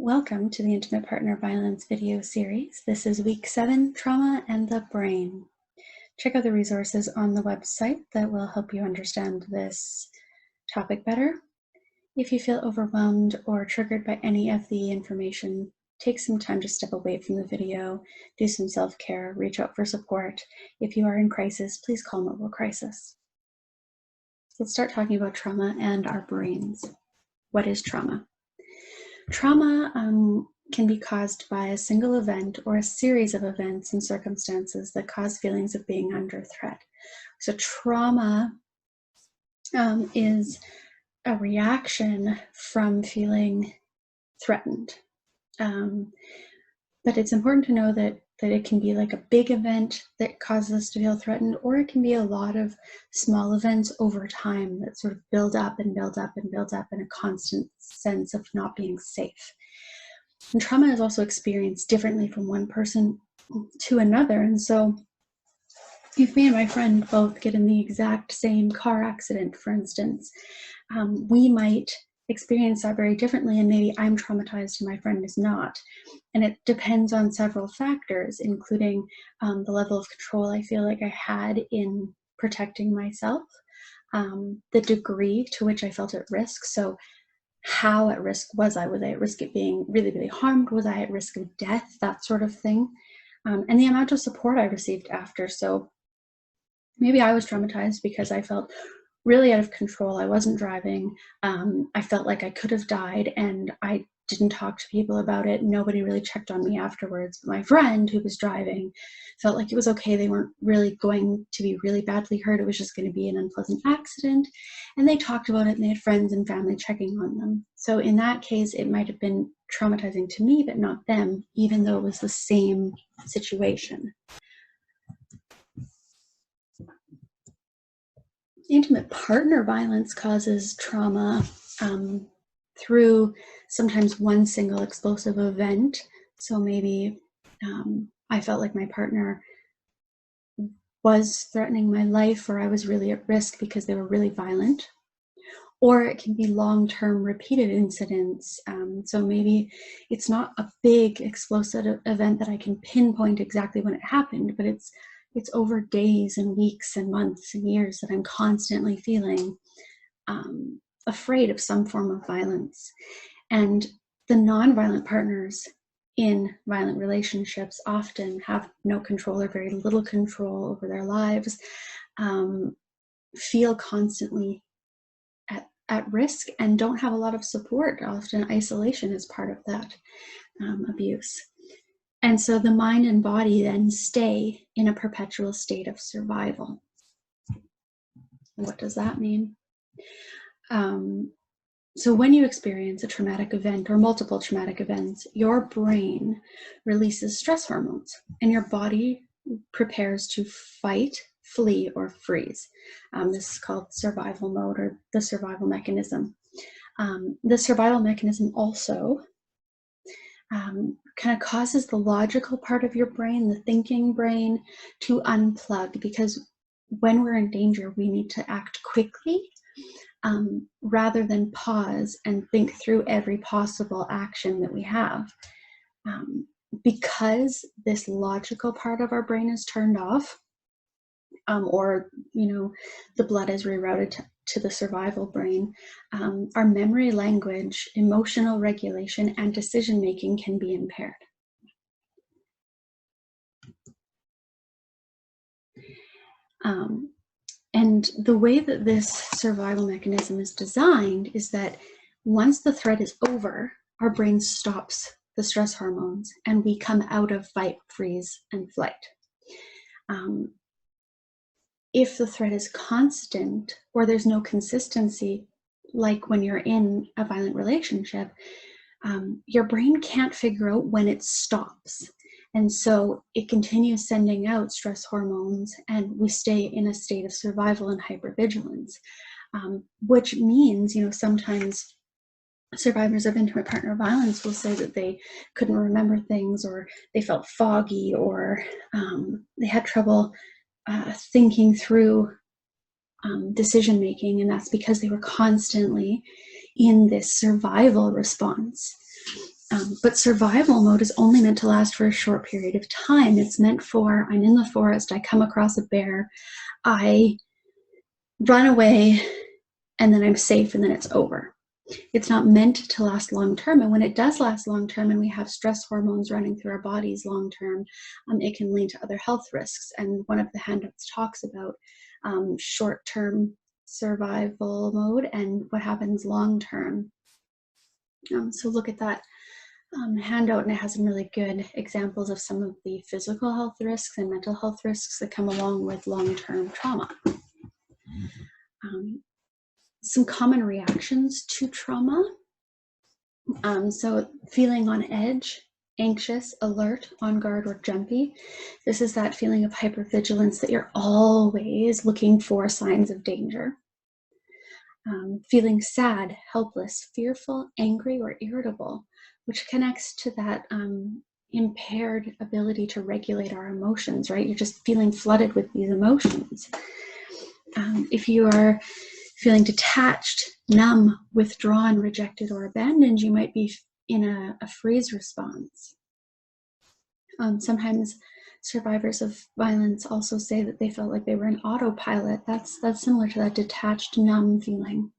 Welcome to the Intimate Partner Violence video series. This is week 7, Trauma and the Brain. Check out the resources on the website that will help you understand this topic better. If you feel overwhelmed or triggered by any of the information, take some time to step away from the video, do some self-care, reach out for support. If you are in crisis, please call Mobile Crisis. Let's start talking about trauma and our brains. What is trauma? Trauma can be caused by a single event or a series of events and circumstances that cause feelings of being under threat. So trauma is a reaction from feeling threatened. But it's important to know that it can be like a big event that causes us to feel threatened, or it can be a lot of small events over time that sort of build up and build up and build up in a constant sense of not being safe. And trauma is also experienced differently from one person to another. And so if me and my friend both get in the exact same car accident, for instance, we might experience that very differently, and maybe I'm traumatized and my friend is not. And it depends on several factors, including the level of control I feel like I had in protecting myself, the degree to which I felt at risk. So how at risk was I? Was I at risk of being really, really harmed? Was I at risk of death? That sort of thing. And the amount of support I received after. So maybe I was traumatized because I felt really out of control. I wasn't driving. I felt like I could have died, and I didn't talk to people about it. Nobody really checked on me afterwards. But my friend who was driving felt like it was okay. They weren't really going to be really badly hurt. It was just going to be an unpleasant accident. And they talked about it, and they had friends and family checking on them. So in that case, it might have been traumatizing to me, but not them, even though it was the same situation. Intimate partner violence causes trauma through sometimes one single explosive event. So maybe I felt like my partner was threatening my life, or I was really at risk because they were really violent. Or it can be long-term repeated incidents. So maybe it's not a big explosive event that I can pinpoint exactly when it happened, but it's over days and weeks and months and years that I'm constantly feeling afraid of some form of violence. And the non-violent partners in violent relationships often have no control or very little control over their lives, feel constantly at risk, and don't have a lot of support. Often isolation is part of that abuse. And so the mind and body then stay in a perpetual state of survival. What does that mean? So when you experience a traumatic event or multiple traumatic events, your brain releases stress hormones, and your body prepares to fight, flee, or freeze. This is called survival mode, or the survival mechanism. The survival mechanism also kind of causes the logical part of your brain, the thinking brain, to unplug, because when we're in danger, we need to act quickly rather than pause and think through every possible action that we have. Because this logical part of our brain is turned off, or the blood is rerouted to the survival brain, our memory, language, emotional regulation, and decision making can be impaired. And the way that this survival mechanism is designed is that once the threat is over, our brain stops the stress hormones and we come out of fight, freeze, and flight. If the threat is constant, or there's no consistency, like when you're in a violent relationship, your brain can't figure out when it stops. And so it continues sending out stress hormones, and we stay in a state of survival and hypervigilance, which means, sometimes survivors of intimate partner violence will say that they couldn't remember things, or they felt foggy, or they had trouble thinking through decision making, and that's because they were constantly in this survival response. But survival mode is only meant to last for a short period of time. It's meant for, I'm in the forest, I come across a bear, I run away, and then I'm safe, and then it's over. It's not meant to last long term. And when it does last long term and we have stress hormones running through our bodies long term, it can lead to other health risks. And one of the handouts talks about short term survival mode and what happens long term. So look at that handout, and it has some really good examples of some of the physical health risks and mental health risks that come along with long-term trauma. Some common reactions to trauma. So feeling on edge, anxious, alert, on guard, or jumpy. This is that feeling of hypervigilance that you're always looking for signs of danger. Feeling sad, helpless, fearful, angry, or irritable, which connects to that impaired ability to regulate our emotions, right? You're just feeling flooded with these emotions. If you are feeling detached, numb, withdrawn, rejected, or abandoned, you might be in a freeze response. Sometimes survivors of violence also say that they felt like they were in autopilot. That's similar to that detached, numb feeling.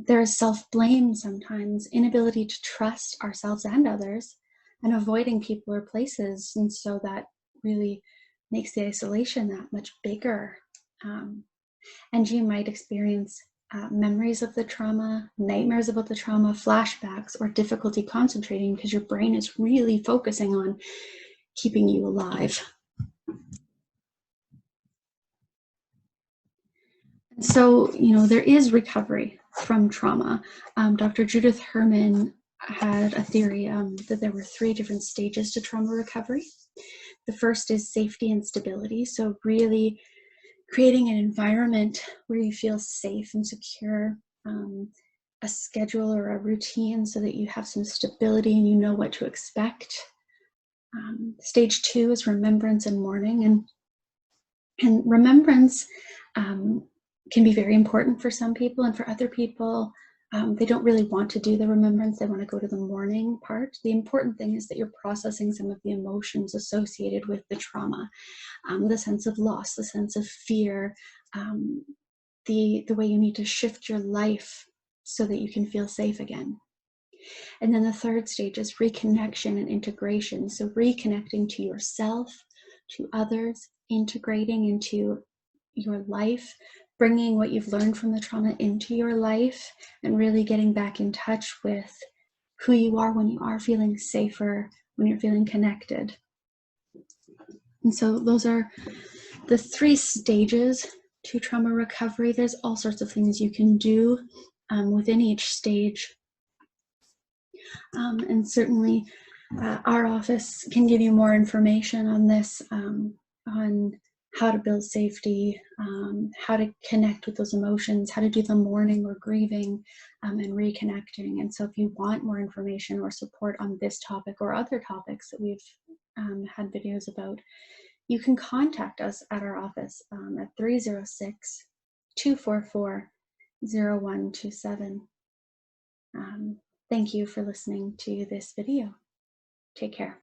There is self-blame sometimes, inability to trust ourselves and others, and avoiding people or places. And so that really makes the isolation that much bigger. And you might experience memories of the trauma, nightmares about the trauma, flashbacks, or difficulty concentrating because your brain is really focusing on keeping you alive. So, there is recovery from trauma. Dr. Judith Herman had a theory that there were 3 different stages to trauma recovery. The first is safety and stability. So really creating an environment where you feel safe and secure, a schedule or a routine so that you have some stability and you know what to expect. Stage 2 is remembrance and mourning. And remembrance can be very important for some people, and for other people, they don't really want to do the remembrance. They want to go to the mourning part. The important thing is that you're processing some of the emotions associated with the trauma, the sense of loss, the sense of fear, the way you need to shift your life so that you can feel safe again. And then the third stage is reconnection and integration. So reconnecting to yourself, to others, integrating into your life, bringing what you've learned from the trauma into your life, and really getting back in touch with who you are when you are feeling safer, when you're feeling connected. And so those are the 3 stages to trauma recovery. There's all sorts of things you can do within each stage. And certainly our office can give you more information on this, on how to build safety, how to connect with those emotions, how to do the mourning or grieving, and reconnecting. And so if you want more information or support on this topic or other topics that we've had videos about, you can contact us at our office at 306-244-0127. Thank you for listening to this video. Take care.